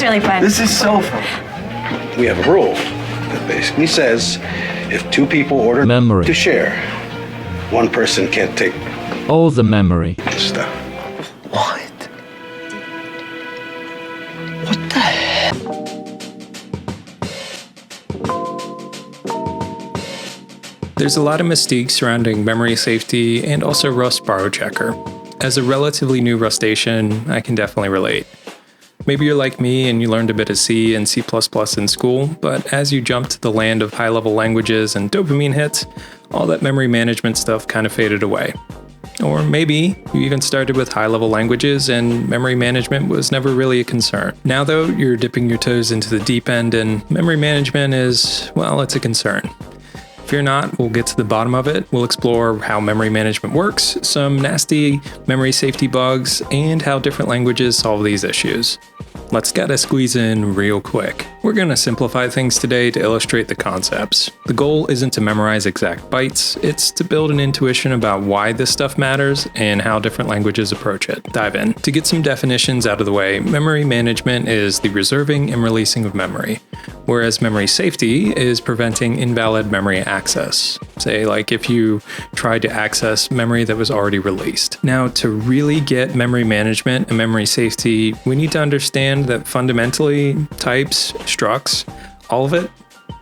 is really fun. This is so fun. We have a rule that basically says if two people order memory to share, one person can't take all the memory. stuff. What? What the hell? There's a lot of mystique surrounding memory safety and also Rust Borrow Checker. As a relatively new Rustation, I can definitely relate. Maybe you're like me and you learned a bit of C and C++ in school, but as you jump to the land of high-level languages and dopamine hits, all that memory management stuff kind of faded away. Or maybe you even started with high-level languages and memory management was never really a concern. Now though, you're dipping your toes into the deep end and memory management is, well, it's a concern. Fear not, we'll get to the bottom of it. We'll explore how memory management works, some nasty memory safety bugs, and how different languages solve these issues. Let's gotta squeeze in real quick. We're gonna simplify things today to illustrate the concepts. The goal isn't to memorize exact bytes, it's to build an intuition about why this stuff matters and how different languages approach it. Dive in. To get some definitions out of the way, memory management is the reserving and releasing of memory, whereas memory safety is preventing invalid memory access. Say, like if you tried to access memory that was already released. Now, to really get memory management and memory safety, we need to understand that fundamentally, types, structs, all of it,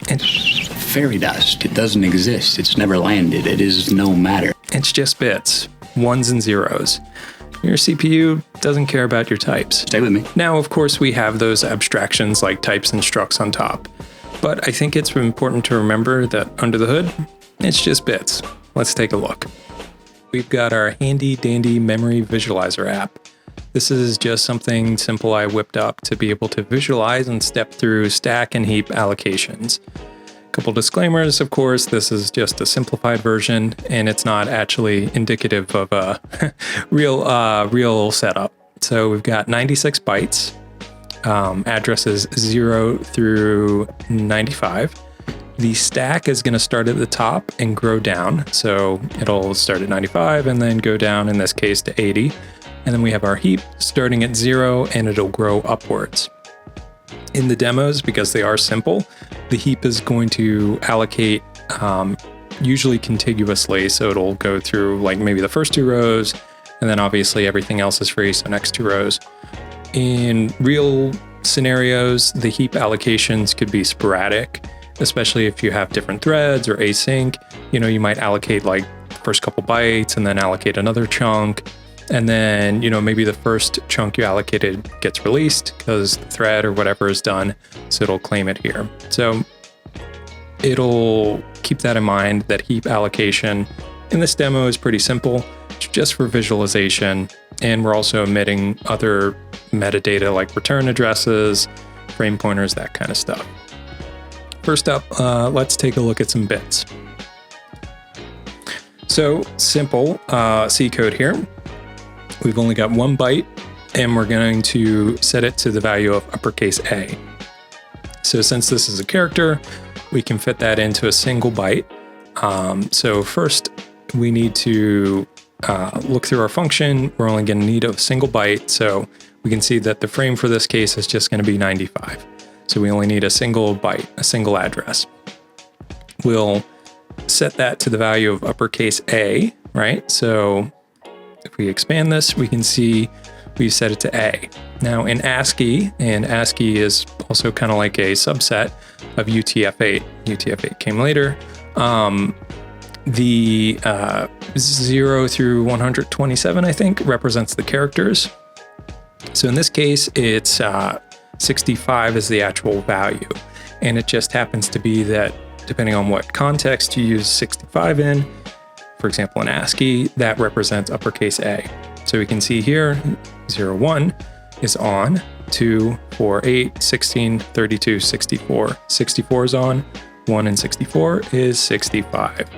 It's fairy dust. It doesn't exist. It's never landed. It is no matter. it's just bits, ones and zeros. Your CPU doesn't care about your types. Stay with me. Now, of course, we have those abstractions like types and structs on top, but I think it's important to remember that under the hood, it's just bits. Let's take a look. We've got our handy dandy memory visualizer app. This is just something simple I whipped up to be able to visualize and step through stack and heap allocations. Couple disclaimers, of course, this is just a simplified version and it's not actually indicative of a real setup. So we've got 96 bytes, addresses 0 through 95. The stack is going to start at the top and grow down. So it'll start at 95 and then go down, in this case, to 80. And then we have our heap starting at 0 and it'll grow upwards. In the demos, because they are simple, the heap is going to allocate usually contiguously. So it'll go through like maybe the first 2 rows and then obviously everything else is free. So next 2 rows. In real scenarios, the heap allocations could be sporadic, especially if you have different threads or async. You know, you might allocate like first couple bytes and then allocate another chunk. And then, you know, maybe the first chunk you allocated gets released because the thread or whatever is done. So it'll claim it here. So it'll keep that in mind, that heap allocation in this demo is pretty simple. It's just for visualization. And we're also omitting other metadata like return addresses, frame pointers, that kind of stuff. First up, let's take a look at some bits. So simple C code here. We've only got 1 byte and we're going to set it to the value of uppercase A. So since this is a character, we can fit that into a single byte. So first we need to look through our function. We're only going to need a single byte. So we can see that the frame for this case is just going to be 95. So we only need a single byte, a single address. We'll set that to the value of uppercase A, right? So if we expand this, we can see we've set it to A. Now in ASCII, and ASCII is also kind of like a subset of UTF-8. UTF-8 came later. The 0 through 127, I think, represents the characters. So in this case, it's 65 is the actual value. And it just happens to be that depending on what context you use 65 in, for example, in ASCII, that represents uppercase A. So we can see here, 0, 1 is on, 2, 4, 8, 16, 32, 64. 64 is on, 1 and 64 is 65.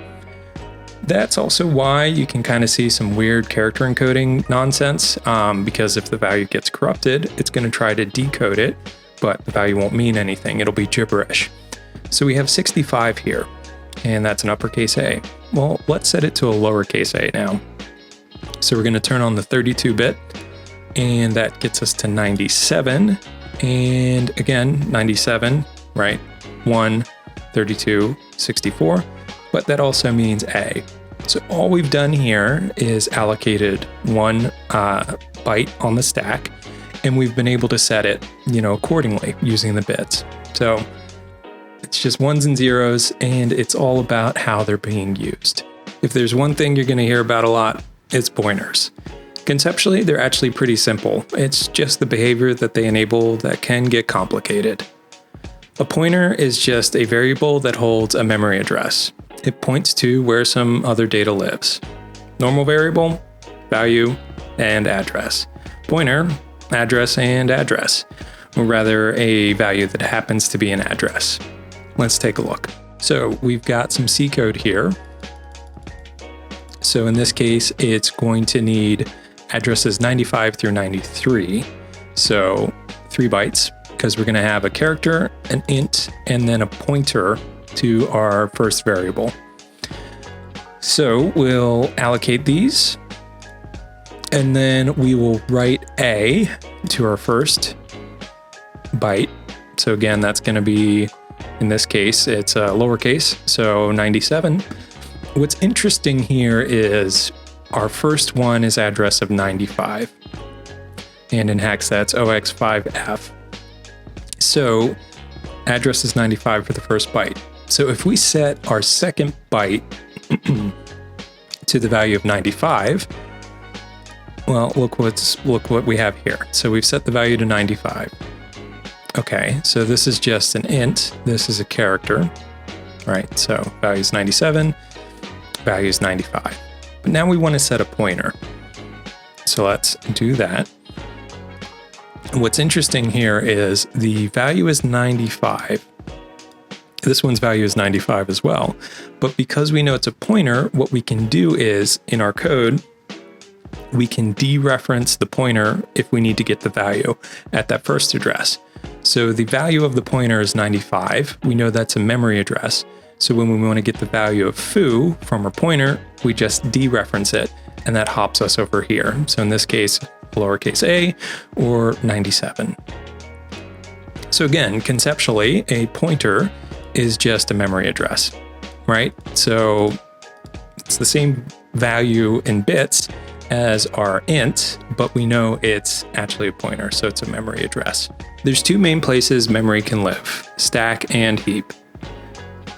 That's also why you can kind of see some weird character encoding nonsense, because if the value gets corrupted, it's going to try to decode it, but the value won't mean anything. It'll be gibberish. So we have 65 here, and that's an uppercase A. Well, let's set it to a lowercase a now. So we're going to turn on the 32-bit, and that gets us to 97. And again, 97, right? 1, 32, 64. But that also means A. So all we've done here is allocated one byte on the stack, and we've been able to set it, accordingly using the bits. So it's just ones and zeros, and it's all about how they're being used. If there's one thing you're going to hear about a lot, it's pointers. Conceptually, they're actually pretty simple. It's just the behavior that they enable that can get complicated. A pointer is just a variable that holds a memory address. It points to where some other data lives. Normal variable, value, and address. Pointer, address and address, or rather a value that happens to be an address. Let's take a look. So we've got some C code here. So in this case, it's going to need addresses 95 through 93. So 3 bytes, because we're going to have a character, an int, and then a pointer to our first variable. So we'll allocate these, and then we will write A to our first byte. So again, that's going to be, in this case, it's a lowercase, so 97. What's interesting here is our first one is address of 95. And in hex, that's OX5F. So address is 95 for the first byte. So if we set our second byte to the value of 95, well, look what we have here. So we've set the value to 95. Okay, so this is just an int. This is a character, right? So value is 97, value is 95. But now we want to set a pointer. So let's do that. What's interesting here is the value is 95. This one's value is 95 as well. But because we know it's a pointer, what we can do is, in our code, we can dereference the pointer if we need to get the value at that first address. So the value of the pointer is 95. We know that's a memory address. So when we want to get the value of foo from our pointer, we just dereference it, and that hops us over here. So in this case, lowercase a or 97. So again, conceptually, a pointer is just a memory address, right? So it's the same value in bits as our int, but we know it's actually a pointer, so it's a memory address. There's 2 main places memory can live, stack and heap.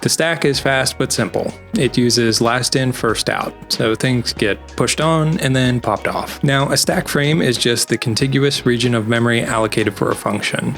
The stack is fast but simple. It uses last in, first out, so things get pushed on and then popped off. Now, a stack frame is just the contiguous region of memory allocated for a function.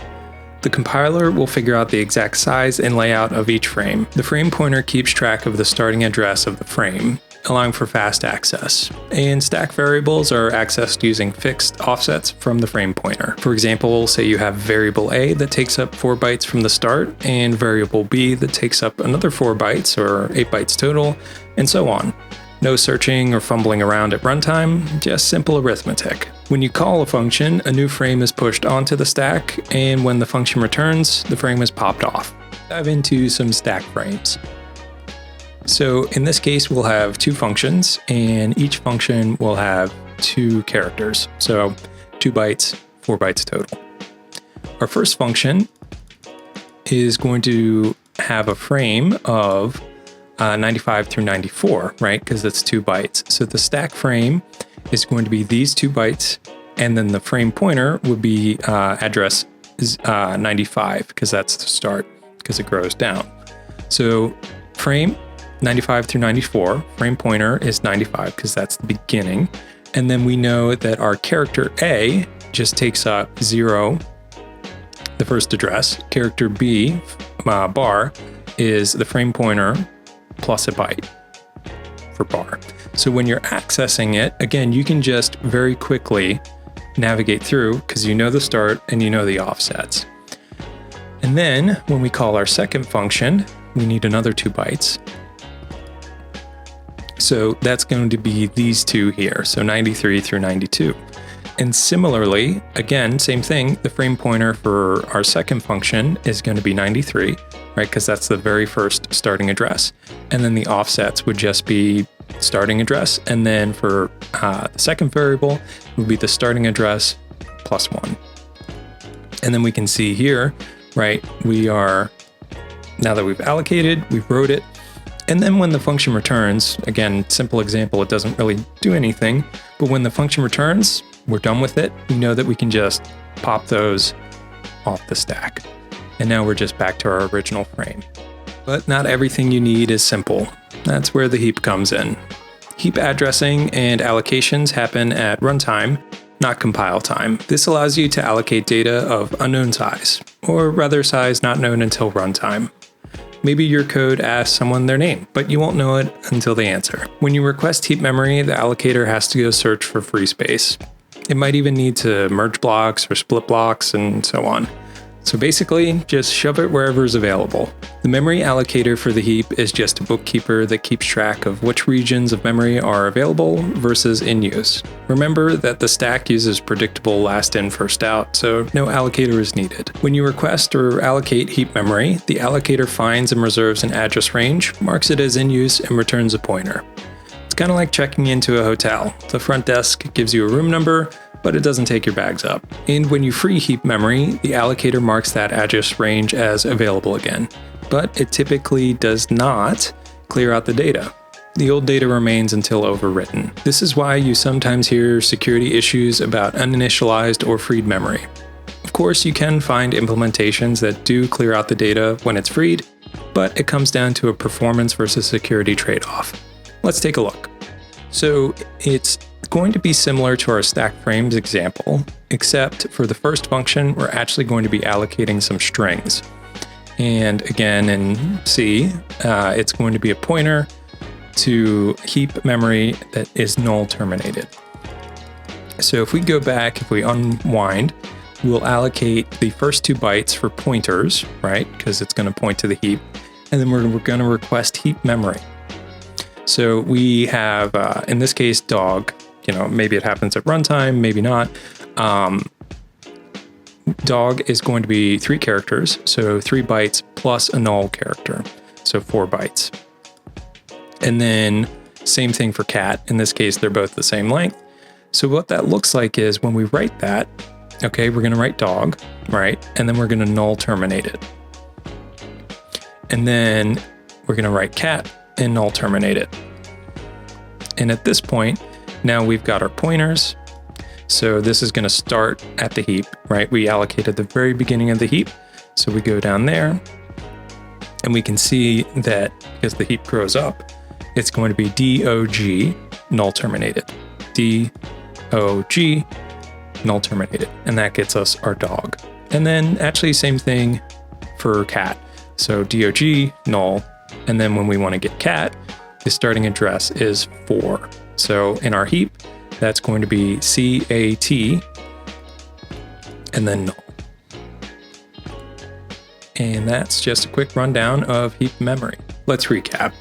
The compiler will figure out the exact size and layout of each frame. The frame pointer keeps track of the starting address of the frame, allowing for fast access. And stack variables are accessed using fixed offsets from the frame pointer. For example, say you have variable A that takes up 4 bytes from the start, and variable B that takes up another 4 bytes or 8 bytes total, and so on. No searching or fumbling around at runtime, just simple arithmetic. When you call a function, a new frame is pushed onto the stack, and when the function returns, the frame is popped off. Dive into some stack frames. So in this case, we'll have 2 functions, and each function will have 2 characters. So 2 bytes, 4 bytes total. Our first function is going to have a frame of 95 through 94, right? Because it's 2 bytes. So the stack frame is going to be these 2 bytes, and then the frame pointer would be address 95, because that's the start, because it grows down. So frame 95 through 94, frame pointer is 95 because that's the beginning. And then we know that our character A just takes up 0, the first address. Character B, bar, is the frame pointer plus a byte for bar. So when you're accessing it, again, you can just very quickly navigate through because you know the start and you know the offsets. And then when we call our second function, we need another 2 bytes. So that's going to be these 2 here, so 93 through 92. And similarly, again, same thing, the frame pointer for our second function is going to be 93, right? Because that's the very first starting address. And then the offsets would just be starting address. And then for the second variable would be the starting address plus 1. And then we can see here, right, now that we've allocated, we've wrote it. And then when the function returns, again, simple example, it doesn't really do anything, but when the function returns, we're done with it. We know that we can just pop those off the stack. And now we're just back to our original frame. But not everything you need is simple. That's where the heap comes in. Heap addressing and allocations happen at runtime, not compile time. This allows you to allocate data of unknown size, or rather size not known until runtime. Maybe your code asks someone their name, but you won't know it until they answer. When you request heap memory, the allocator has to go search for free space. It might even need to merge blocks or split blocks and so on. So basically, just shove it wherever is available. The memory allocator for the heap is just a bookkeeper that keeps track of which regions of memory are available versus in use. Remember that the stack uses predictable last in, first out, so no allocator is needed. When you request or allocate heap memory, the allocator finds and reserves an address range, marks it as in use, and returns a pointer. It's kind of like checking into a hotel. The front desk gives you a room number, but it doesn't take your bags up. And when you free heap memory, the allocator marks that address range as available again, but it typically does not clear out the data. The old data remains until overwritten. This is why you sometimes hear security issues about uninitialized or freed memory. Of course, you can find implementations that do clear out the data when it's freed, but it comes down to a performance versus security trade-off. Let's take a look. So it's going to be similar to our stack frames example, except for the first function, we're actually going to be allocating some strings. And again, in C, it's going to be a pointer to heap memory that is null terminated. So if we go back, if we unwind, we'll allocate the first 2 bytes for pointers, right? Because it's going to point to the heap. And then we're going to request heap memory. So we have, in this case, dog. Maybe it happens at runtime, maybe not. Dog is going to be 3 characters, so 3 bytes plus a null character, so 4 bytes. And then same thing for cat. In this case, they're both the same length. So what that looks like is when we write that, okay, we're going to write dog, right? And then we're going to null terminate it. And then we're going to write cat and null terminate it. And at this point, now we've got our pointers. So this is going to start at the heap, right? We allocated the very beginning of the heap. So we go down there and we can see that because the heap grows up, it's going to be DOG null terminated. DOG null terminated. And that gets us our dog. And then actually same thing for cat. So DOG null. And then when we want to get cat, the starting address is 4. So in our heap, that's going to be CAT and then null. And that's just a quick rundown of heap memory. Let's recap.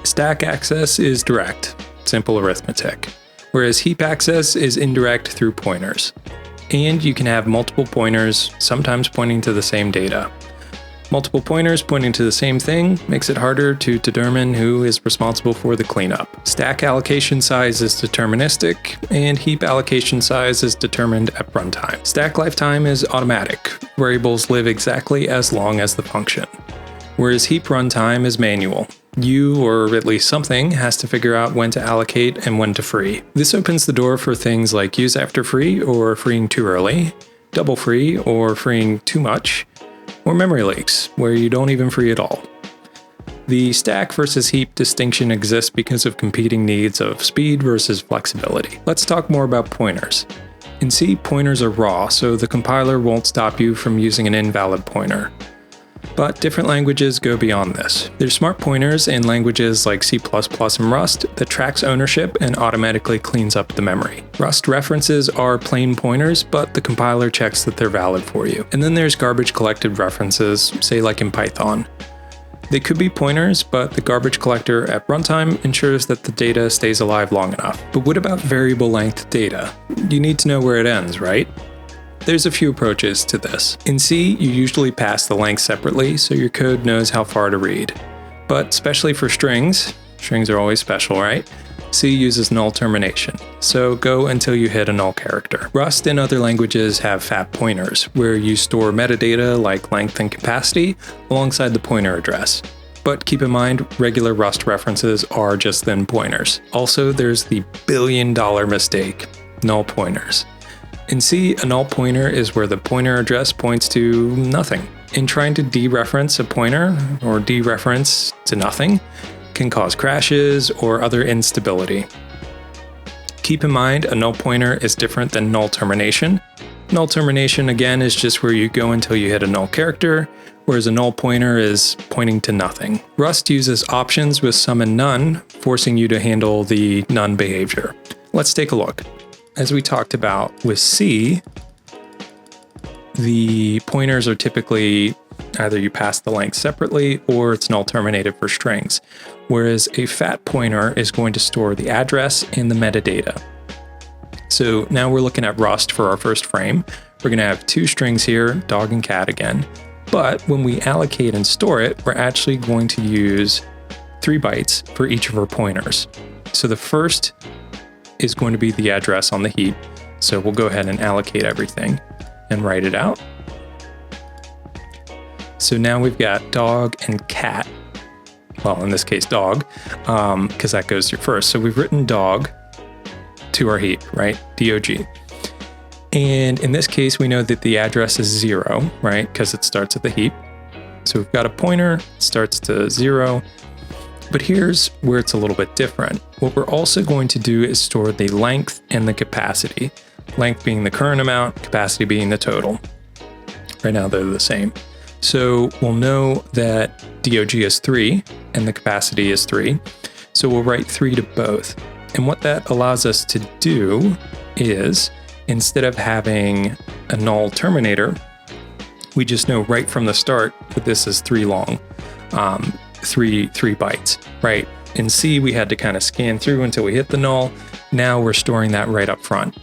Stack access is direct, simple arithmetic, whereas heap access is indirect through pointers. And you can have multiple pointers, sometimes pointing to the same data. Multiple pointers pointing to the same thing makes it harder to determine who is responsible for the cleanup. Stack allocation size is deterministic, and heap allocation size is determined at runtime. Stack lifetime is automatic. Variables live exactly as long as the function. Whereas heap runtime is manual. You, or at least something, has to figure out when to allocate and when to free. This opens the door for things like use after free or freeing too early, double free or freeing too much, or memory leaks, where you don't even free at all. The stack versus heap distinction exists because of competing needs of speed versus flexibility. Let's talk more about pointers. In C, pointers are raw, so the compiler won't stop you from using an invalid pointer. But different languages go beyond this. There's smart pointers in languages like C++ and Rust that tracks ownership and automatically cleans up the memory. Rust references are plain pointers, but the compiler checks that they're valid for you. And then there's garbage collected references, say like in Python. They could be pointers, but the garbage collector at runtime ensures that the data stays alive long enough. But what about variable length data? You need to know where it ends, right? There's a few approaches to this. In C, you usually pass the length separately so your code knows how far to read. But especially for strings are always special, right? C uses null termination, so go until you hit a null character. Rust and other languages have fat pointers, where you store metadata like length and capacity alongside the pointer address. But keep in mind, regular Rust references are just then pointers. Also, there's the billion-dollar mistake, null pointers. In C, a null pointer is where the pointer address points to nothing. In trying to dereference a pointer, or dereference to nothing, can cause crashes or other instability. Keep in mind, a null pointer is different than null termination. Null termination, again, is just where you go until you hit a null character, whereas a null pointer is pointing to nothing. Rust uses options with some and none, forcing you to handle the none behavior. Let's take a look. As we talked about with C, the pointers are typically either you pass the length separately or it's null terminated for strings, whereas a fat pointer is going to store the address and the metadata. So now we're looking at Rust for our first frame. We're going to have two strings here, dog and cat again. But when we allocate and store it, we're actually going to use 3 bytes for each of our pointers. So the first is going to be the address on the heap. So we'll go ahead and allocate everything and write it out. So now we've got dog and cat. Well, in this case, dog, because that goes through first. So we've written dog to our heap, right? DOG. And in this case, we know that the address is 0, right? Because it starts at the heap. So we've got a pointer, starts to 0. But here's where it's a little bit different. What we're also going to do is store the length and the capacity. Length being the current amount, capacity being the total. Right now, they're the same. So we'll know that DOG is 3 and the capacity is 3. So we'll write 3 to both. And what that allows us to do is, instead of having a null terminator, we just know right from the start that this is 3 long, 3 bytes, right? In C, we had to kind of scan through until we hit the null. Now we're storing that right up front.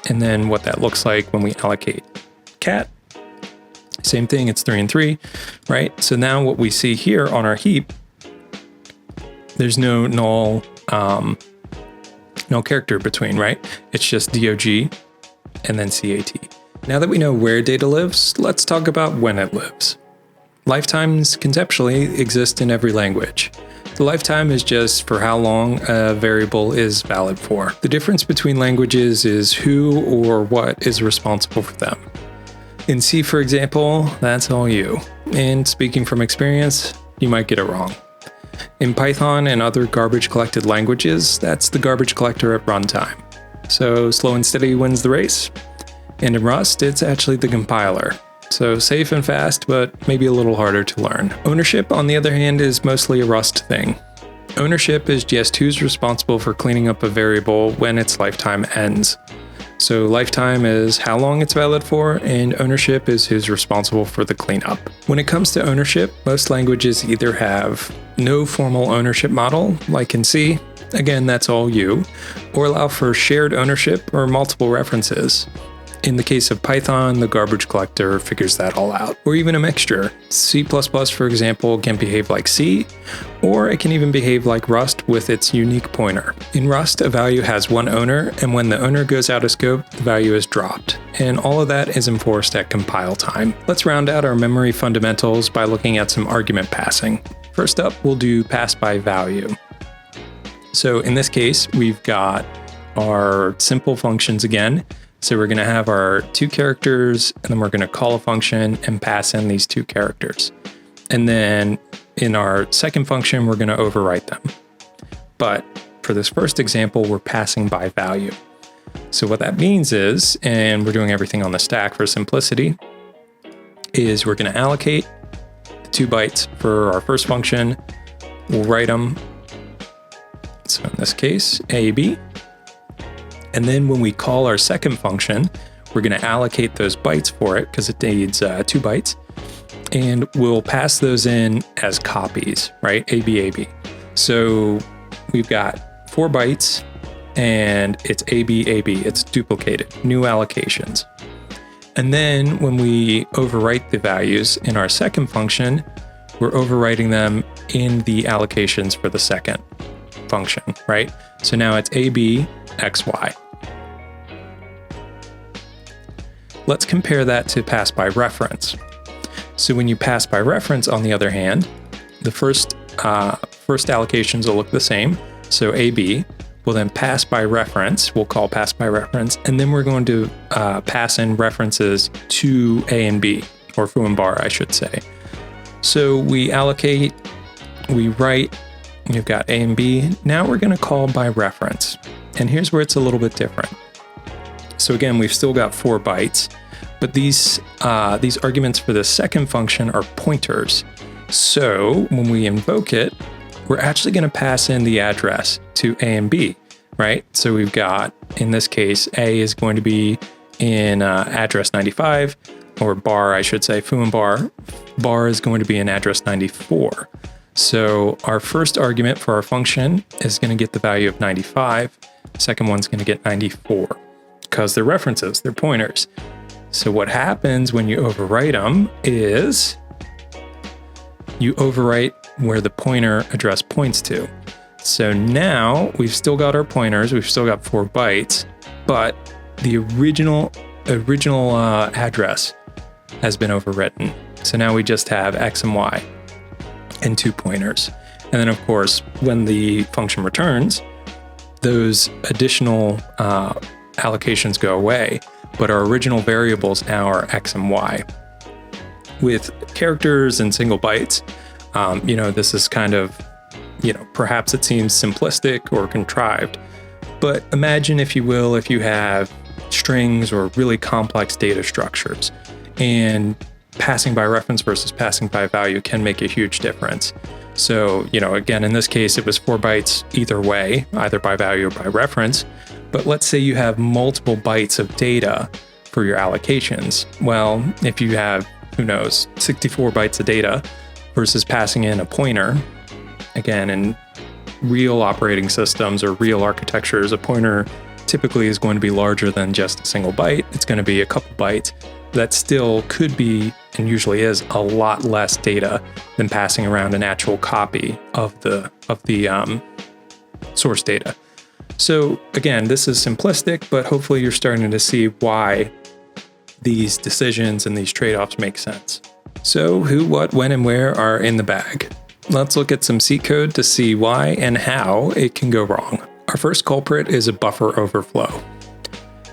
And then what that looks like when we allocate cat, same thing, it's 3 and 3, right? So now what we see here on our heap, there's no null character between, right? It's just DOG and then CAT. Now that we know where data lives, let's talk about when it lives. Lifetimes conceptually exist in every language. The lifetime is just for how long a variable is valid for. The difference between languages is who or what is responsible for them. In C, for example, that's all you. And speaking from experience, you might get it wrong. In Python and other garbage collected languages, that's the garbage collector at runtime. So slow and steady wins the race. And in Rust, it's actually the compiler. So safe and fast, but maybe a little harder to learn. Ownership, on the other hand, is mostly a Rust thing. Ownership is just who's responsible for cleaning up a variable when its lifetime ends. So lifetime is how long it's valid for, and ownership is who's responsible for the cleanup. When it comes to ownership, most languages either have no formal ownership model, like in C, again, that's all you, or allow for shared ownership or multiple references. In the case of Python, the garbage collector figures that all out, or even a mixture. C++, for example, can behave like C, or it can even behave like Rust with its unique pointer. In Rust, a value has one owner, and when the owner goes out of scope, the value is dropped. And all of that is enforced at compile time. Let's round out our memory fundamentals by looking at some argument passing. First up, we'll do pass by value. So in this case, we've got our simple functions again. So we're going to have our 2 characters, and then we're going to call a function and pass in these 2 characters. And then in our second function, we're going to overwrite them. But for this first example, we're passing by value. So what that means is, and we're doing everything on the stack for simplicity, is we're going to allocate the 2 bytes for our first function. We'll write them. So in this case, A, B. And then when we call our second function, we're going to allocate those bytes for it because it needs 2 bytes. And we'll pass those in as copies, right? A, B, A, B. So we've got 4 bytes and it's A, B, A, B. It's duplicated, new allocations. And then when we overwrite the values in our second function, we're overwriting them in the allocations for the second. function, right? So now it's ABXY. Let's compare that to pass by reference. So when you pass by reference, on the other hand, the first allocations will look the same. So AB will then pass by reference, we'll call pass by reference, and then we're going to pass in references to A and B, or foo and bar, I should say. So we allocate, we write, you've got A and B. Now we're going to call by reference. And here's where it's a little bit different. So again, we've still got 4 bytes, but these arguments for the second function are pointers. So when we invoke it, we're actually going to pass in the address to A and B, right? So we've got, in this case, A is going to be in address 95, or bar, I should say, foo and bar. Bar is going to be in address 94. So our first argument for our function is going to get the value of 95. Second one's going to get 94 because they're references, they're pointers. So what happens when you overwrite them is you overwrite where the pointer address points to. So now we've still got our pointers, we've still got 4 bytes, but the original address has been overwritten. So now we just have X and Y and 2 pointers. And then of course, when the function returns, those additional allocations go away, but our original variables now are X and Y. With characters and single bytes, this is kind of, perhaps it seems simplistic or contrived, but imagine, if you will, if you have strings or really complex data structures, and passing by reference versus passing by value can make a huge difference. So, again, in this case, it was 4 bytes either way, either by value or by reference. But let's say you have multiple bytes of data for your allocations. Well, if you have, 64 bytes of data versus passing in a pointer, again, in real operating systems or real architectures, a pointer typically is going to be larger than just a single byte. It's going to be a couple bytes. That still could be, and usually is, a lot less data than passing around an actual copy of the source data. So again, this is simplistic, but hopefully you're starting to see why these decisions and these trade-offs make sense. So who, what, when, and where are in the bag? Let's look at some C code to see why and how it can go wrong. Our first culprit is a buffer overflow.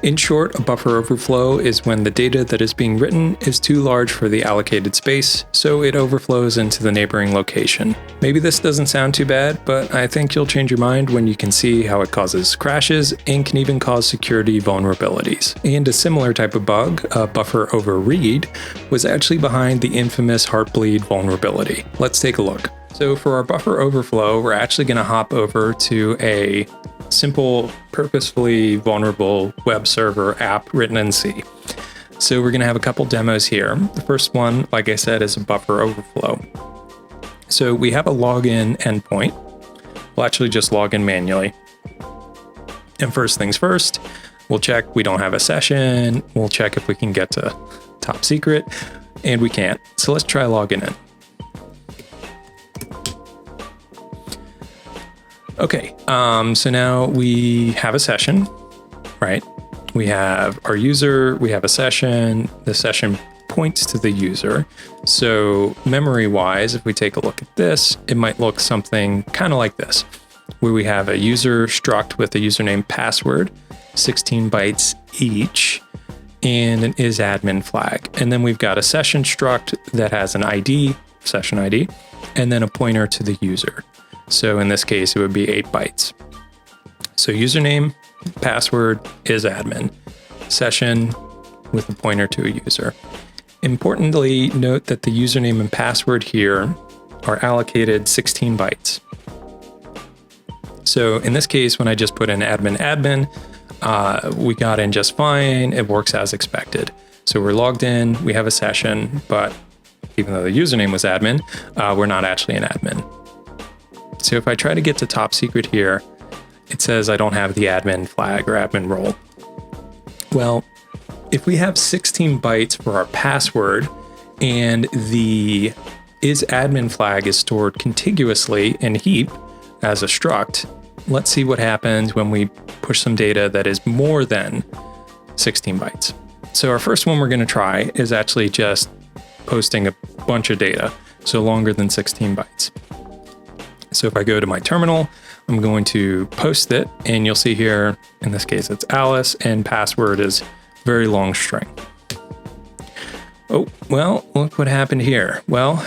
In short, a buffer overflow is when the data that is being written is too large for the allocated space, so it overflows into the neighboring location. Maybe this doesn't sound too bad, but I think you'll change your mind when you can see how it causes crashes and can even cause security vulnerabilities. And a similar type of bug, a buffer overread, was actually behind the infamous Heartbleed vulnerability. Let's take a look. So for our buffer overflow, we're actually going to hop over to a simple, purposefully vulnerable web server app written in C. So we're going to have a couple demos here. The first one, like I said, is a buffer overflow. So we have a login endpoint. We'll actually just log in manually. And first things first, we'll check we don't have a session. We'll check if we can get to top secret, and we can't. So let's try logging in. Okay, so now we have a session, right? We have our user, we have a session, the session points to the user. So memory-wise, if we take a look at this, it might look something kind of like this, where we have a user struct with a username password, 16 bytes each, and an isAdmin flag. And then we've got a session struct that has an ID, session ID, and then a pointer to the user. So in this case, it would be 8 bytes. So username, password, isAdmin, session with a pointer to a user. Importantly, note that the username and password here are allocated 16 bytes. So in this case, when I just put in admin, we got in just fine. It works as expected. So we're logged in, we have a session, but even though the username was admin, we're not actually an admin. So if I try to get to top secret here, it says I don't have the admin flag or admin role. Well, if we have 16 bytes for our password and the isAdmin flag is stored contiguously in heap as a struct, let's see what happens when we push some data that is more than 16 bytes. So our first one we're going to try is actually just posting a bunch of data, so longer than 16 bytes. So if I go to my terminal, I'm going to post it, and you'll see here, in this case, it's Alice, and password is very long string. Oh, well, look what happened here. Well,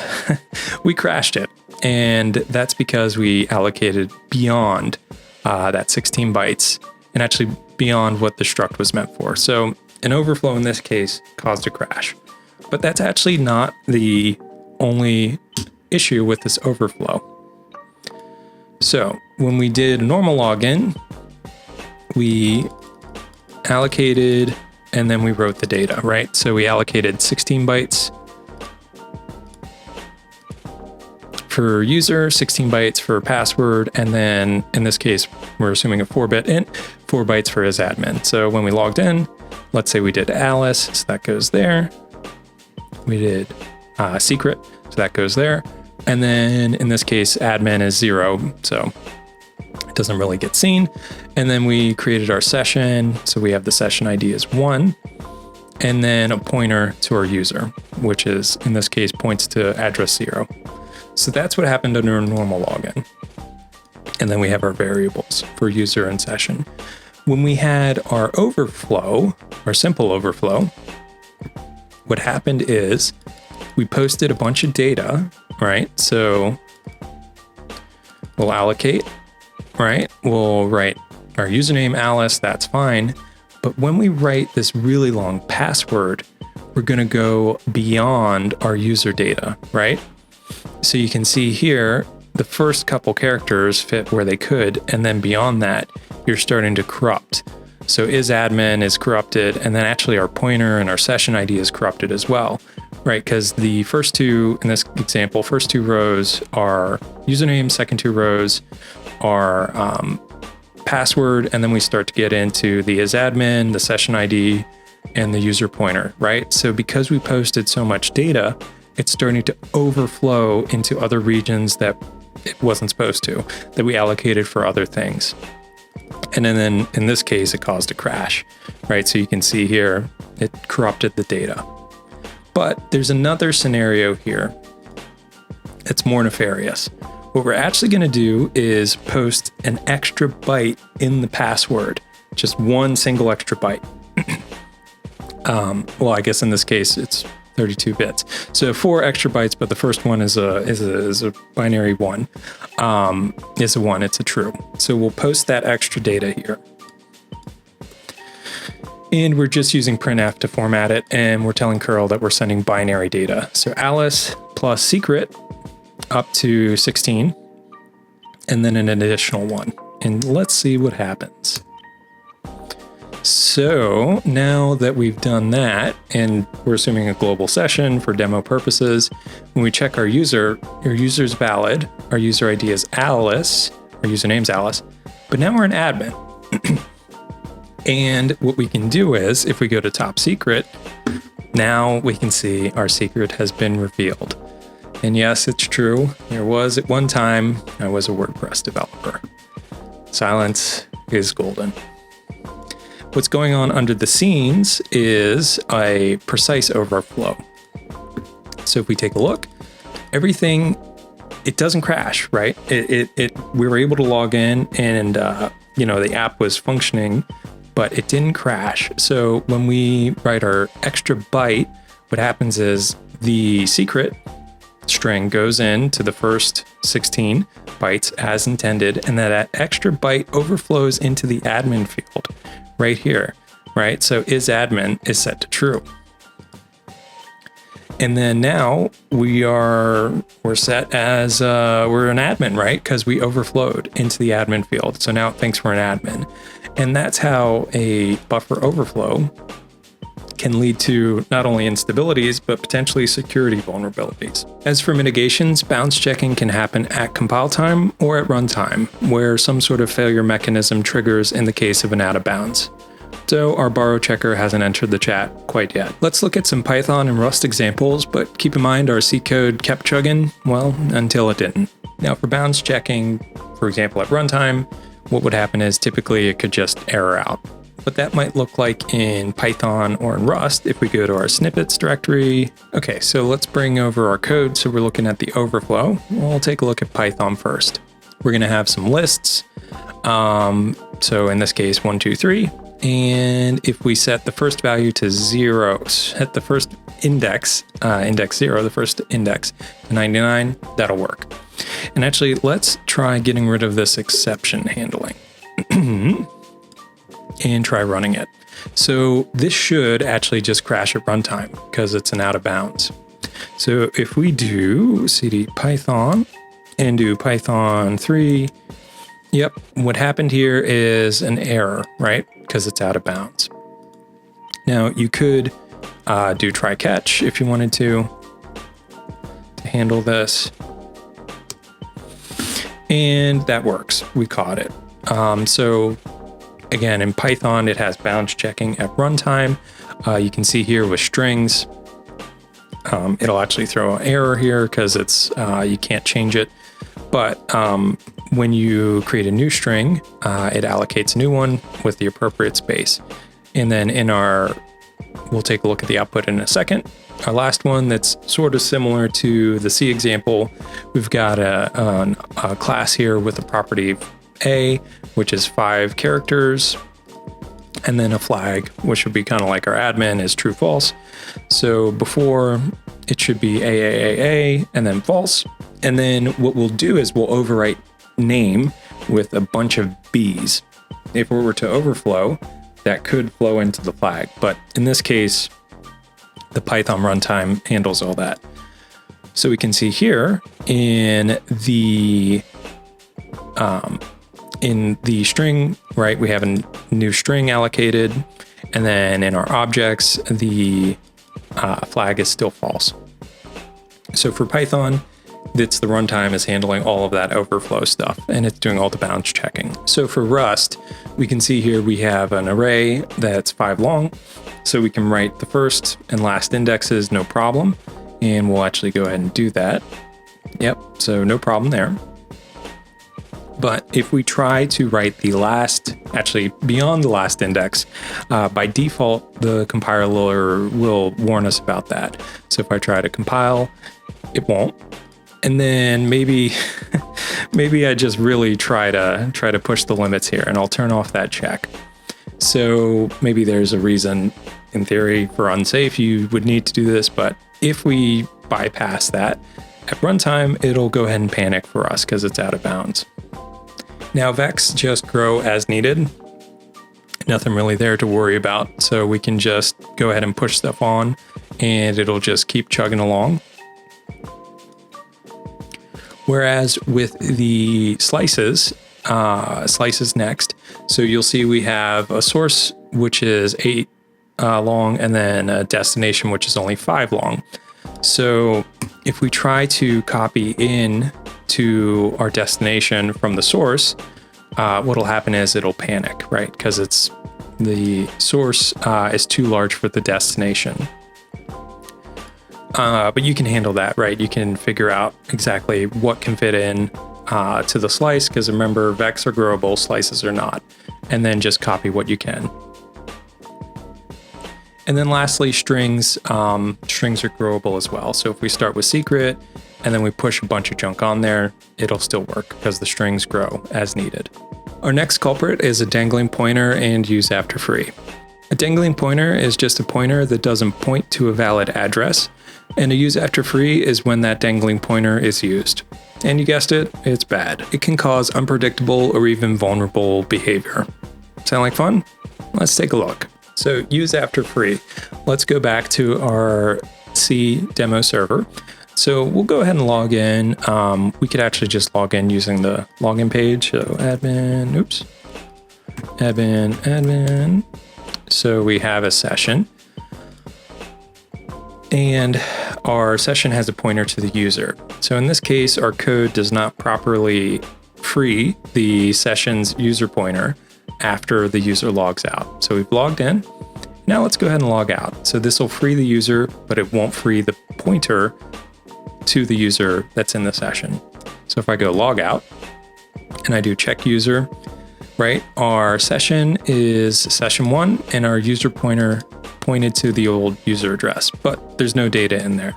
we crashed it, and that's because we allocated beyond that 16 bytes, and actually beyond what the struct was meant for. So an overflow in this case caused a crash. But that's actually not the only issue with this overflow. So when we did a normal login, we allocated and then we wrote the data, right? So we allocated 16 bytes for user, 16 bytes for password, and then in this case, we're assuming a 4-bit int, 4 bytes for his admin. So when we logged in, let's say we did Alice, so that goes there. We did secret, so that goes there. And then in this case, admin is 0, so it doesn't really get seen. And then we created our session, so we have the session ID as 1, and then a pointer to our user, which is, in this case, points to address 0. So that's what happened under a normal login. And then we have our variables for user and session. When we had our overflow, our simple overflow, what happened is we posted a bunch of data, right? So we'll allocate, right? We'll write our username, Alice, that's fine. But when we write this really long password, we're going to go beyond our user data, right? So you can see here, the first couple characters fit where they could, and then beyond that, you're starting to corrupt. So isAdmin is corrupted, and then actually our pointer and our session ID is corrupted as well, right? Because the first two, in this example, first 2 rows are username, second 2 rows are password, and then we start to get into the isAdmin, the session ID, and the user pointer, right? So because we posted so much data, it's starting to overflow into other regions that it wasn't supposed to, that we allocated for other things. And then in this case, it caused a crash, right? So you can see here, it corrupted the data. But there's another scenario here that's more nefarious. What we're actually going to do is post an extra byte in the password, just one single extra byte. Well, I guess in this case, it's 32 bits. So 4 extra bytes, but the first one is a binary 1. Is a 1, it's a true. So we'll post that extra data here. And we're just using printf to format it, and we're telling curl that we're sending binary data. So Alice plus secret up to 16, and then an additional 1. And let's see what happens. So now that we've done that, and we're assuming a global session for demo purposes, when we check our user is valid, our user ID is Alice, our username's Alice, but now we're an admin. And what we can do is, if we go to top secret, now we can see our secret has been revealed. And yes, it's true. There was at one time, I was a WordPress developer. Silence is golden. What's going on under the scenes is a precise overflow. So if we take a look, everything, it doesn't crash, right? We were able to log in, and the app was functioning, but it didn't crash. So when we write our extra byte, what happens is the secret string goes into the first 16 bytes as intended, and that extra byte overflows into the admin field right here, right? So isAdmin is set to true. And then now we're set as we're an admin, right? Because we overflowed into the admin field. So now it thinks we're an admin. And that's how a buffer overflow can lead to not only instabilities, but potentially security vulnerabilities. As for mitigations, bounce checking can happen at compile time or at runtime, where some sort of failure mechanism triggers in the case of an out of bounds. So our borrow checker hasn't entered the chat quite yet. Let's look at some Python and Rust examples, but keep in mind our C code kept chugging, well, until it didn't. Now for bounds checking, for example at runtime, what would happen is typically it could just error out. What that might look like in Python or in Rust if we go to our snippets directory. Okay, so let's bring over our code. So we're looking at the overflow. We'll take a look at Python first. We're going to have some lists. So in this case, 1, 2, 3. And if we set the first value to 0, set the first index, index 0, the first index to 99, that'll work. And actually, let's try getting rid of this exception handling. And try running it. So this should actually just crash at runtime because it's an out of bounds. So if we do cd python and do python 3, yep, what happened here is an error, right? Because it's out of bounds. Now you could do try catch if you wanted to handle this. And that works. We caught it. So again, in Python, it has bounds checking at runtime. You can see here with strings, it'll actually throw an error here because it's you can't change it. But when you create a new string, it allocates a new one with the appropriate space. And then we'll take a look at the output in a second. Our last one that's sort of similar to the C example, we've got a class here with a property A, which is 5 characters, and then a flag, which would be kind of like our admin, is true, false. So before it should be AAAA and then false. And then what we'll do is we'll overwrite name with a bunch of B's. If it were to overflow, that could flow into the flag. But in this case, the Python runtime handles all that. So we can see here in the string, right, we have a new string allocated, and then in our objects, the flag is still false. So for Python, it's the runtime is handling all of that overflow stuff, and it's doing all the bounds checking. So for Rust, we can see here we have an array that's 5 long, so we can write the first and last indexes, no problem, and we'll actually go ahead and do that. Yep, so no problem there. But if we try to write the last, actually beyond the last index, by default, the compiler will warn us about that. So if I try to compile, it won't. And then maybe I just really try to push the limits here, and I'll turn off that check. So maybe there's a reason, in theory, for unsafe, you would need to do this. But if we bypass that, at runtime, it'll go ahead and panic for us because it's out of bounds. Now Vex just grow as needed. Nothing really there to worry about. So we can just go ahead and push stuff on and it'll just keep chugging along. Whereas with the slices next. So you'll see we have a source, which is 8 long, and then a destination, which is only 5 long. So if we try to copy in to our destination from the source, what'll happen is it'll panic, right? Because it's the source is too large for the destination. But you can handle that, right? You can figure out exactly what can fit in to the slice, because remember, Vex are growable, slices are not, and then just copy what you can. And then lastly, strings. Strings are growable as well. So if we start with secret and then we push a bunch of junk on there, it'll still work because the strings grow as needed. Our next culprit is a dangling pointer and use after free. A dangling pointer is just a pointer that doesn't point to a valid address, and a use after free is when that dangling pointer is used. And you guessed it, it's bad. It can cause unpredictable or even vulnerable behavior. Sound like fun? Let's take a look. So use after free. Let's go back to our C demo server. So we'll go ahead and log in. We could actually just log in using the login page. So admin. So we have a session. And our session has a pointer to the user. So in this case, our code does not properly free the session's user pointer after the user logs out. So we've logged in. Now let's go ahead and log out. So this will free the user, but it won't free the pointer to the user that's in the session. So if I go log out and I do check user, right? Our session is session 1 and our user pointer pointed to the old user address, but there's no data in there.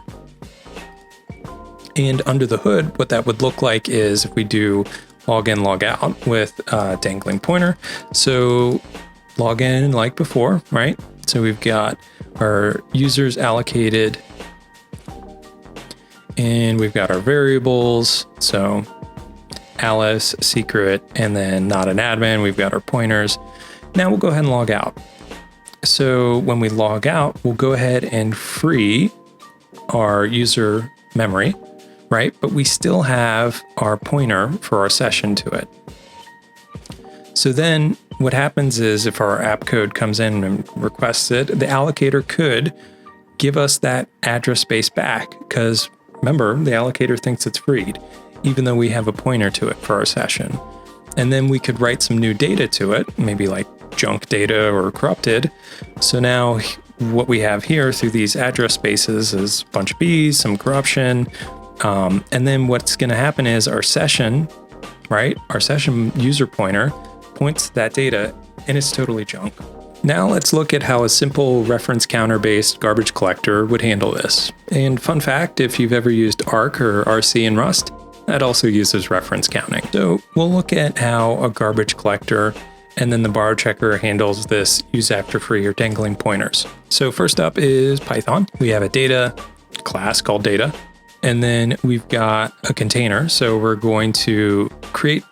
And under the hood, what that would look like is if we do log in, log out with dangling pointer. So log in like before, right? So we've got our users allocated and we've got our variables. So Alice, secret, and then not an admin. We've got our pointers. Now we'll go ahead and log out. So when we log out, we'll go ahead and free our user memory, right? But we still have our pointer for our session to it. So then what happens is if our app code comes in and requests it, the allocator could give us that address space back because remember, the allocator thinks it's freed, even though we have a pointer to it for our session. And then we could write some new data to it, maybe like junk data or corrupted. So now what we have here through these address spaces is a bunch of Bs, some corruption. And then what's going to happen is our session, right? Our session user pointer points to that data and it's totally junk. Now let's look at how a simple reference counter based garbage collector would handle this. And fun fact, if you've ever used ARC or RC in Rust, that also uses reference counting. So we'll look at how a garbage collector and then the borrow checker handles this use after free or dangling pointers. So first up is Python. We have a data class called data, and then we've got a container. So we're going to create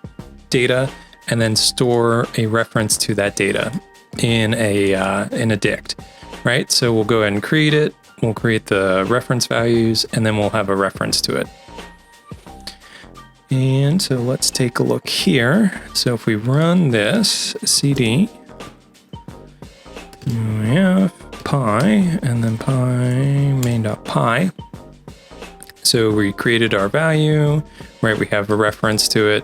data and then store a reference to that data in a dict, right? So we'll go ahead and create it. We'll create the reference values, and then we'll have a reference to it. And so let's take a look here. So if we run this cd, we have pi and then pi main.py. So we created our value, right? We have a reference to it.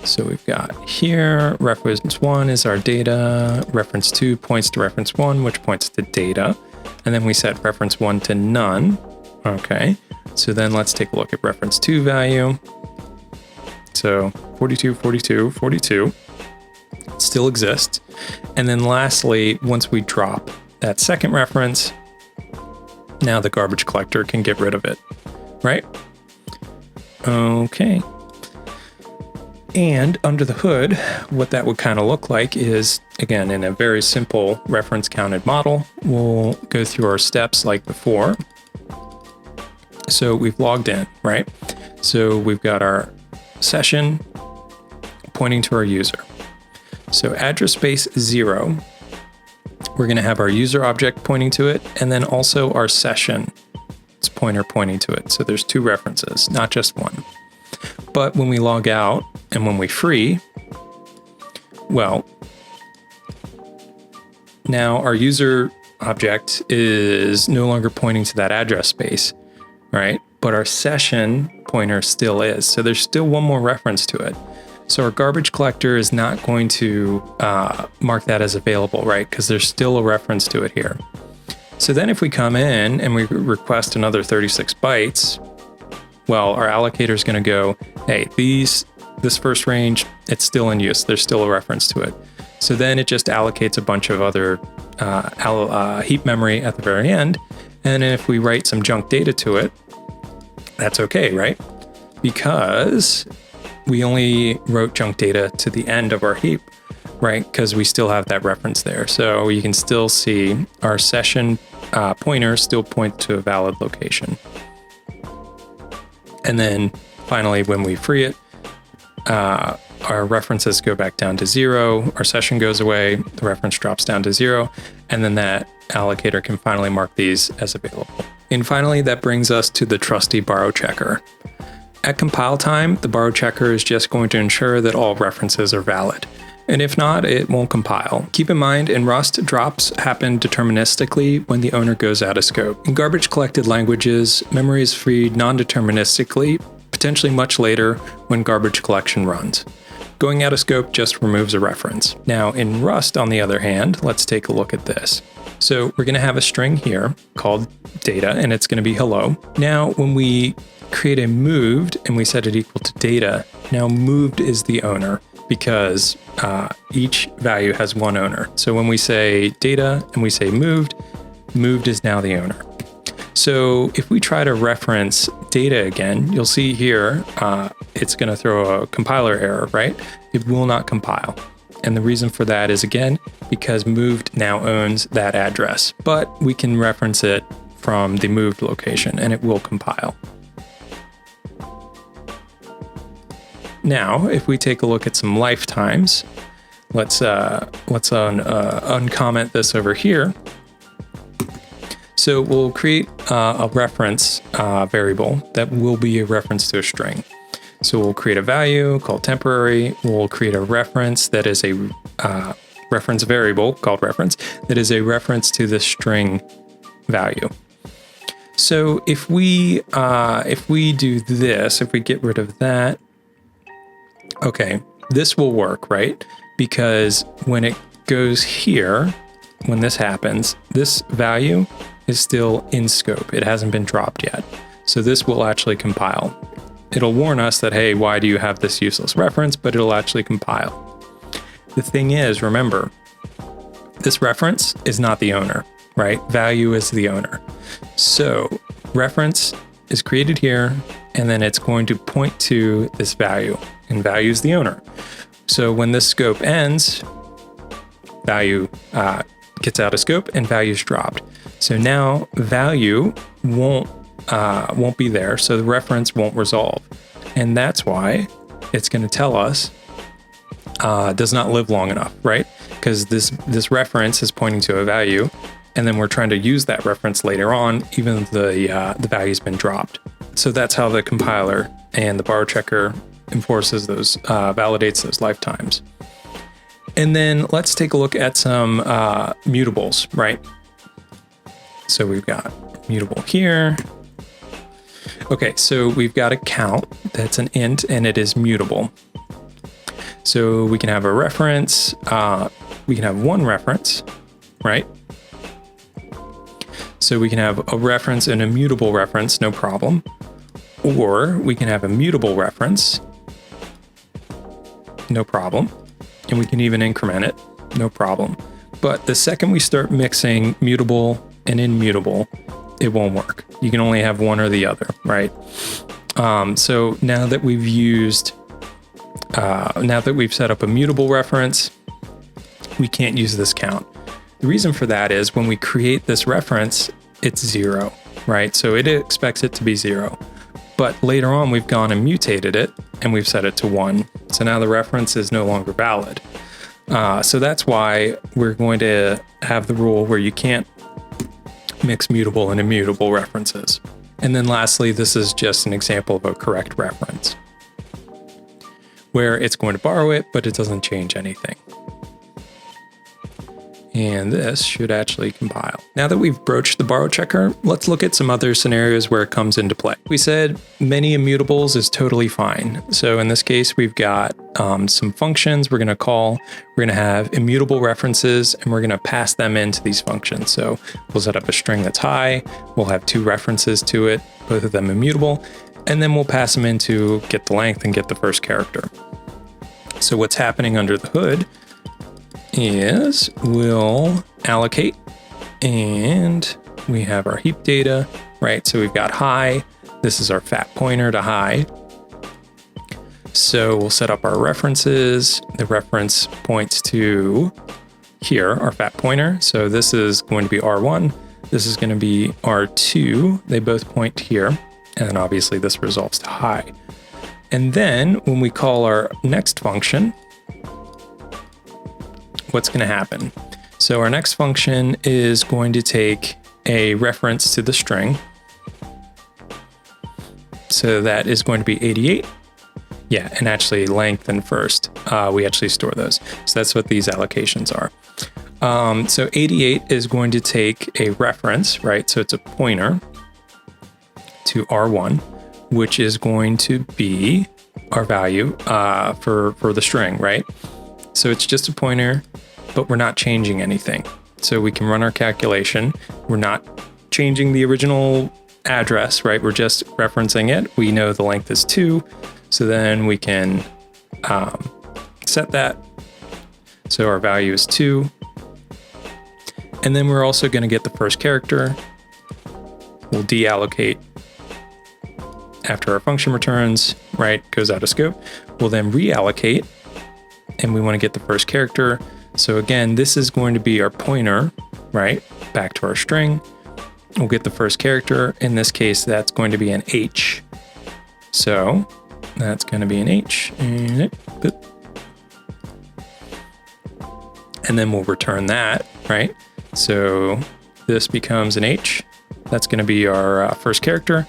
So we've got here, reference 1 is our data, reference 2 points to reference 1, which points to data. And then we set reference 1 to none. Okay. So then let's take a look at reference 2 value. So 42, 42, 42 still exists. And then lastly, once we drop that second reference, now the garbage collector can get rid of it, right? Okay. And under the hood, what that would kind of look like is, again, in a very simple reference counted model, we'll go through our steps like before. So we've logged in, right? So we've got our session pointing to our user. So address space 0, we're going to have our user object pointing to it, and then also our session, its pointer pointing to it. So there's 2 references, not just one. But when we log out and when we free, well, now our user object is no longer pointing to that address space, right? But our session pointer still is. So there's still one more reference to it. So our garbage collector is not going to mark that as available, right? Because there's still a reference to it here. So then if we come in and we request another 36 bytes, well, our allocator is going to go, hey, this first range, it's still in use. There's still a reference to it. So then it just allocates a bunch of other heap memory at the very end. And if we write some junk data to it, that's okay, right? Because we only wrote junk data to the end of our heap, right? Because we still have that reference there. So you can still see our session pointer still point to a valid location. And then finally, when we free it, our references go back down to 0, our session goes away, the reference drops down to 0, and then that allocator can finally mark these as available. And finally, that brings us to the trusty borrow checker. At compile time, the borrow checker is just going to ensure that all references are valid. And if not, it won't compile. Keep in mind, in Rust, drops happen deterministically when the owner goes out of scope. In garbage collected languages, memory is freed non-deterministically, potentially much later when garbage collection runs. Going out of scope just removes a reference. Now in Rust, on the other hand, let's take a look at this. So we're going to have a string here called data, and it's going to be hello. Now when we create a moved and we set it equal to data, now moved is the owner. because each value has one owner. So when we say data and we say moved, moved is now the owner. So if we try to reference data again, you'll see here, it's going to throw a compiler error, right? It will not compile. And the reason for that is, again, because moved now owns that address, but we can reference it from the moved location and it will compile. Now, if we take a look at some lifetimes, let's uncomment this over here. So we'll create a reference variable that will be a reference to a string. So we'll create a value called temporary. We'll create a reference that is a reference variable called reference that is a reference to the string value. So if we do this, if we get rid of that, okay, this will work, right? Because when it goes here, when this happens, this value is still in scope. It hasn't been dropped yet. So this will actually compile. It'll warn us that, hey, why do you have this useless reference? But it'll actually compile. The thing is, remember, this reference is not the owner, right? Value is the owner. So reference is created here, and then it's going to point to this value, and value is the owner. So when this scope ends, value gets out of scope and value is dropped. So now value won't be there, so the reference won't resolve. And that's why it's going to tell us does not live long enough, right? Because this reference is pointing to a value, and then we're trying to use that reference later on, even though the value's been dropped. So that's how the compiler and the borrow checker enforces those, validates those lifetimes. And then let's take a look at some mutables, right? So we've got mutable here. Okay, so we've got a count that's an int and it is mutable. So we can have a reference, we can have one reference, right? So we can have a reference and a mutable reference, no problem. Or we can have a mutable reference, no problem. And we can even increment it, no problem. But the second we start mixing mutable and immutable, it won't work. You can only have one or the other, right? So now that we've set up a mutable reference, we can't use this count. The reason for that is when we create this reference, it's 0, right? So it expects it to be 0. But later on, we've gone and mutated it and we've set it to 1. So now the reference is no longer valid. So that's why we're going to have the rule where you can't mix mutable and immutable references. And then lastly, this is just an example of a correct reference where it's going to borrow it, but it doesn't change anything. And this should actually compile. Now that we've broached the borrow checker, let's look at some other scenarios where it comes into play. We said many immutables is totally fine. So in this case, we've got some functions we're going to call. We're going to have immutable references and we're going to pass them into these functions. So we'll set up a string that's high. We'll have 2 references to it, both of them immutable. And then we'll pass them into get the length and get the first character. So what's happening under the hood is we'll allocate and we have our heap data, right? So we've got high. This is our fat pointer to high. So we'll set up our references. The reference points to here, our fat pointer. So this is going to be R1. This is going to be R2. They both point here. And obviously this resolves to high. And then when we call our next function, what's going to happen? So our next function is going to take a reference to the string. So that is going to be 88. Yeah, and actually length and first, we actually store those. So that's what these allocations are. So 88 is going to take a reference, right? So it's a pointer to R1, which is going to be our value for the string, right? So it's just a pointer, but we're not changing anything. So we can run our calculation. We're not changing the original address, right? We're just referencing it. We know the length is 2. So then we can set that. So our value is 2. And then we're also going to get the first character. We'll deallocate after our function returns, right, goes out of scope. We'll then reallocate, and we want to get the first character. So again, this is going to be our pointer, right, back to our string. We'll get the first character. In this case, that's going to be an H. So that's going to be an H. And then we'll return that, right? So this becomes an H. That's going to be our first character.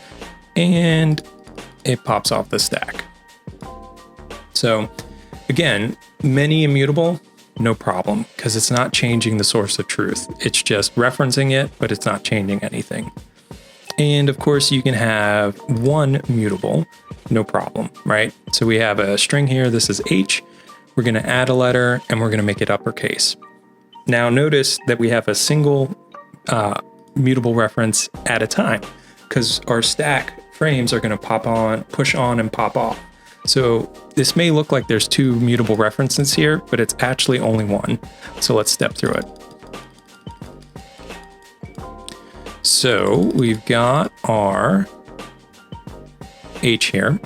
And it pops off the stack. So again, many immutable, no problem, because it's not changing the source of truth. It's just referencing it, but it's not changing anything. And of course, you can have one mutable, no problem, right? So we have a string here. This is H. We're going to add a letter, and we're going to make it uppercase. Now notice that we have a single mutable reference at a time, because our stack frames are going to push on and pop off. So this may look like there's 2 mutable references here, but it's actually only one. So let's step through it. So we've got our H here.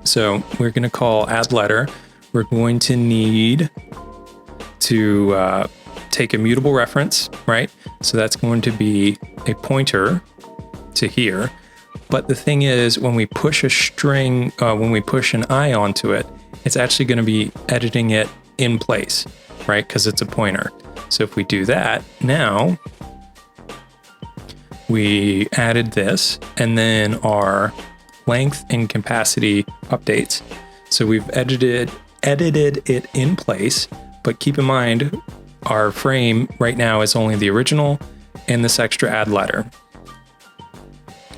So we're going to call add letter. We're going to need to take a mutable reference, right? So that's going to be a pointer to here. But the thing is, when we push a string, when we push an I onto it, it's actually going to be editing it in place, right? Because it's a pointer. So if we do that, now we added this, and then our length and capacity updates. So we've edited it in place, but keep in mind, our frame right now is only the original and this extra add letter.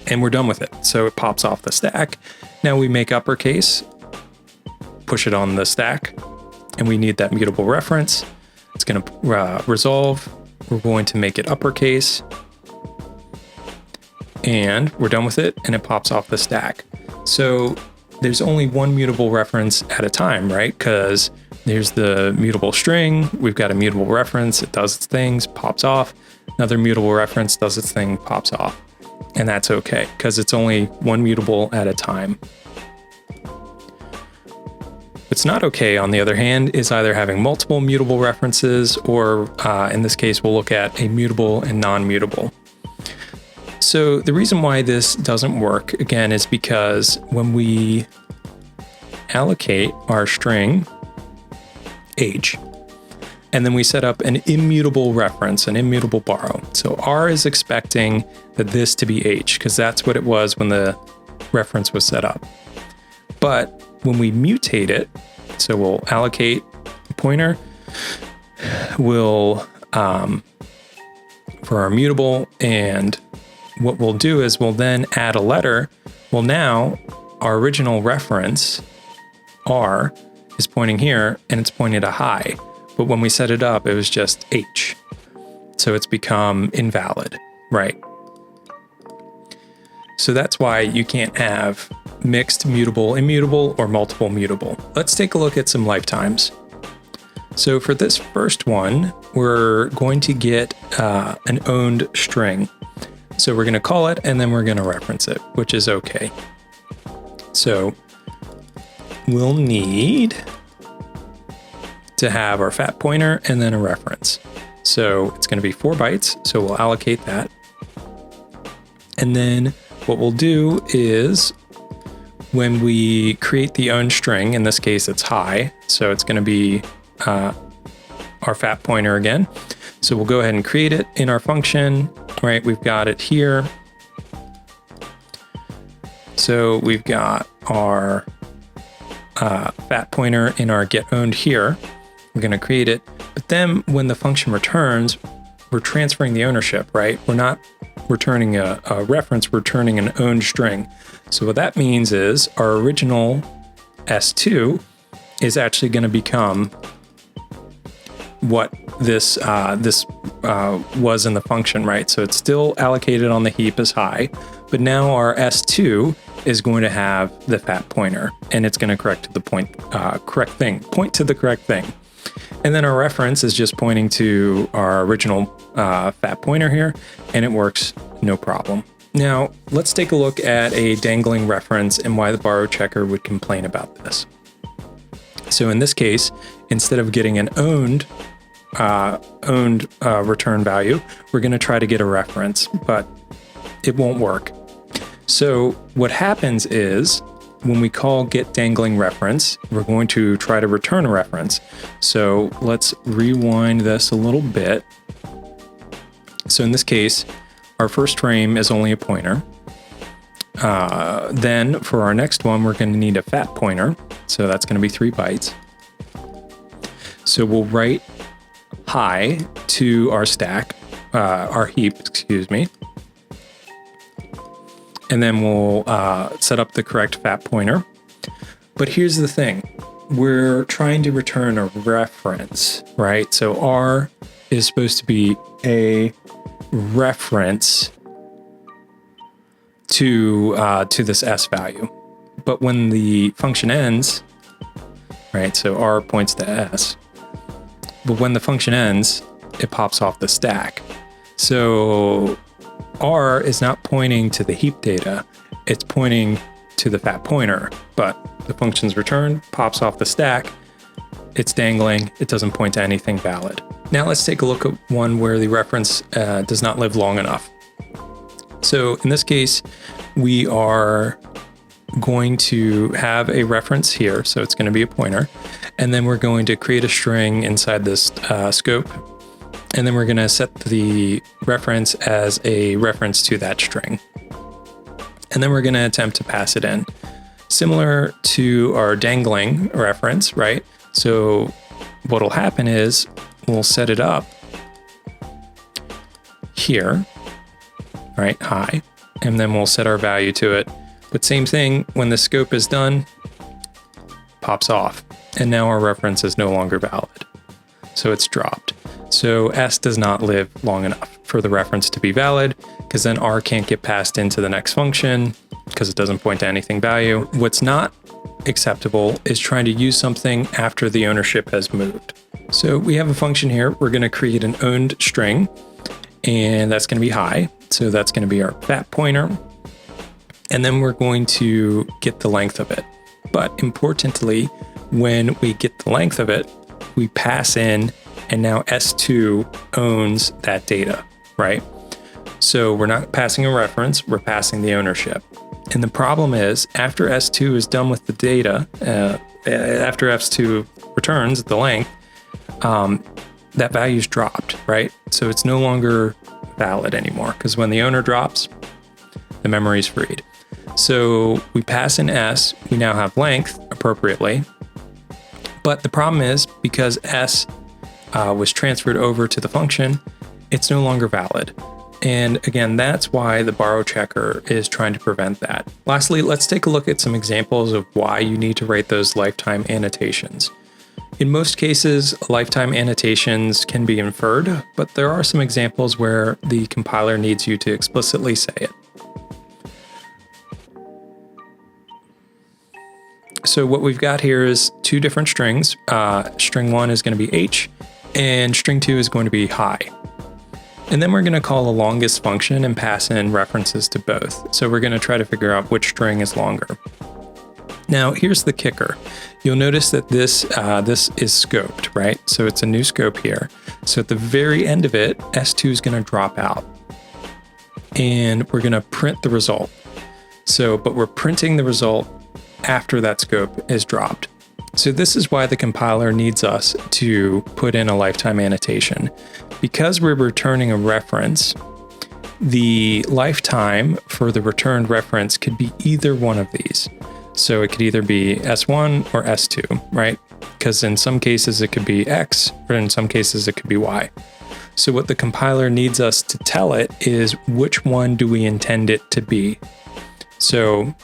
And we're done with it. So it pops off the stack. Now we make uppercase, push it on the stack, and we need that mutable reference. It's going to resolve. We're going to make it uppercase, and we're done with it, and it pops off the stack. So there's only one mutable reference at a time, right? Because there's the mutable string. We've got a mutable reference. It does its things, pops off. Another mutable reference does its thing, pops off. And that's okay, because it's only one mutable at a time. What's not okay, on the other hand, is either having multiple mutable references, or in this case, we'll look at a mutable and non-mutable. So the reason why this doesn't work, again, is because when we allocate our string H, and then we set up an immutable reference, an immutable borrow. So R is expecting that this to be H, because that's what it was when the reference was set up. But when we mutate it, so we'll allocate a pointer, we'll, for our mutable, and what we'll do is we'll then add a letter. Well, now our original reference, R, is pointing here, and it's pointing to high. But when we set it up, it was just H. So it's become invalid, right? So that's why you can't have mixed mutable, immutable, or multiple mutable. Let's take a look at some lifetimes. So for this first one, we're going to get an owned string. So we're going to call it, and then we're going to reference it, which is okay. So we'll need to have our fat pointer and then a reference. So it's going to be 4 bytes. So we'll allocate that. And then what we'll do is when we create the own string, in this case, it's high. So it's going to be our fat pointer again. So we'll go ahead and create it in our function, right? We've got it here. So we've got our fat pointer in our get owned here. We're going to create it, but then when the function returns, we're transferring the ownership, right? We're not returning a reference, we're returning an owned string. So what that means is our original S2 is actually going to become what this was in the function, right? So it's still allocated on the heap as high, but now our S2 is going to have the fat pointer, and it's going to point to the correct thing. And then our reference is just pointing to our original fat pointer here, and it works no problem. Now, let's take a look at a dangling reference and why the borrow checker would complain about this. So in this case, instead of getting an owned return value, we're going to try to get a reference, but it won't work. So what happens is when we call get dangling reference, we're going to try to return a reference. So let's rewind this a little bit. So in this case, our first frame is only a pointer. Then for our next one, we're going to need a fat pointer. So that's going to be 3 bytes. So we'll write high to our stack, our heap, and then we'll set up the correct fat pointer. But here's the thing. We're trying to return a reference, right? So R is supposed to be a reference to this S value. But when the function ends, right, so R points to S, but when the function ends, it pops off the stack. So R is not pointing to the heap data, it's pointing to the fat pointer, but the function's return pops off the stack, it's dangling, it doesn't point to anything valid. Now let's take a look at one where the reference does not live long enough. So in this case, we are going to have a reference here. So it's going to be a pointer. And then we're going to create a string inside this scope. And then we're going to set the reference as a reference to that string. And then we're going to attempt to pass it in. Similar to our dangling reference, right? So what'll happen is we'll set it up here, right, high, and then we'll set our value to it. But same thing, when the scope is done, pops off, and now our reference is no longer valid. So it's dropped. So S does not live long enough for the reference to be valid, because then R can't get passed into the next function because it doesn't point to anything value. What's not acceptable is trying to use something after the ownership has moved. So we have a function here. We're going to create an owned string, and that's going to be high. So that's going to be our fat pointer. And then we're going to get the length of it. But importantly, when we get the length of it, we pass in, and now S2 owns that data, right? So we're not passing a reference, we're passing the ownership. And the problem is, after S2 is done with the data, after S2 returns the length, that value's dropped, right? So it's no longer valid anymore, because when the owner drops, the memory is freed. So we pass in S, we now have length appropriately. But the problem is, because S was transferred over to the function, it's no longer valid. And again, that's why the borrow checker is trying to prevent that. Lastly, let's take a look at some examples of why you need to write those lifetime annotations. In most cases, lifetime annotations can be inferred, but there are some examples where the compiler needs you to explicitly say it. So what we've got here is 2 different strings. String 1 is going to be H, and string 2 is going to be high. And then we're going to call the longest function and pass in references to both. So we're going to try to figure out which string is longer. Now, here's the kicker. You'll notice that this is scoped, right? So it's a new scope here. So at the very end of it, S2 is going to drop out. And we're going to print the result. So, but we're printing the result after that scope is dropped. So this is why the compiler needs us to put in a lifetime annotation. Because we're returning a reference, the lifetime for the returned reference could be either one of these. So it could either be S1 or S2, right? Because in some cases it could be X, or in some cases it could be Y. So what the compiler needs us to tell it is which one do we intend it to be. So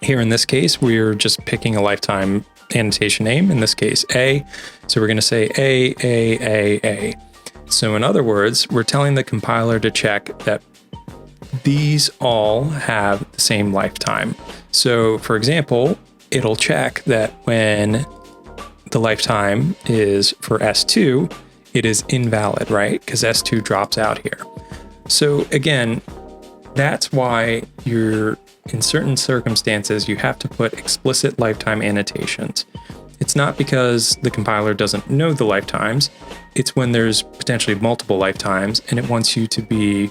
here in this case, we're just picking a lifetime annotation name, in this case A. So we're going to say A. So in other words, we're telling the compiler to check that these all have the same lifetime. So for example, it'll check that when the lifetime is for S2, it is invalid, right? Because S2 drops out here. So again, that's why in certain circumstances, you have to put explicit lifetime annotations. It's not because the compiler doesn't know the lifetimes. It's when there's potentially multiple lifetimes and it wants you to be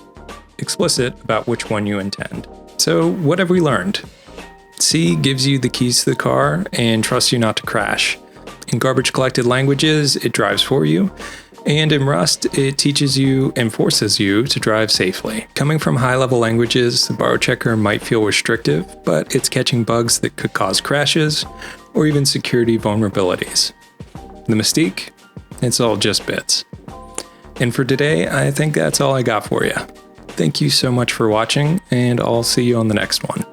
explicit about which one you intend. So what have we learned? C gives you the keys to the car and trusts you not to crash. In garbage collected languages, it drives for you. And in Rust, it teaches you and forces you to drive safely. Coming from high-level languages, the borrow checker might feel restrictive, but it's catching bugs that could cause crashes or even security vulnerabilities. The mystique? It's all just bits. And for today, I think that's all I got for you. Thank you so much for watching, and I'll see you on the next one.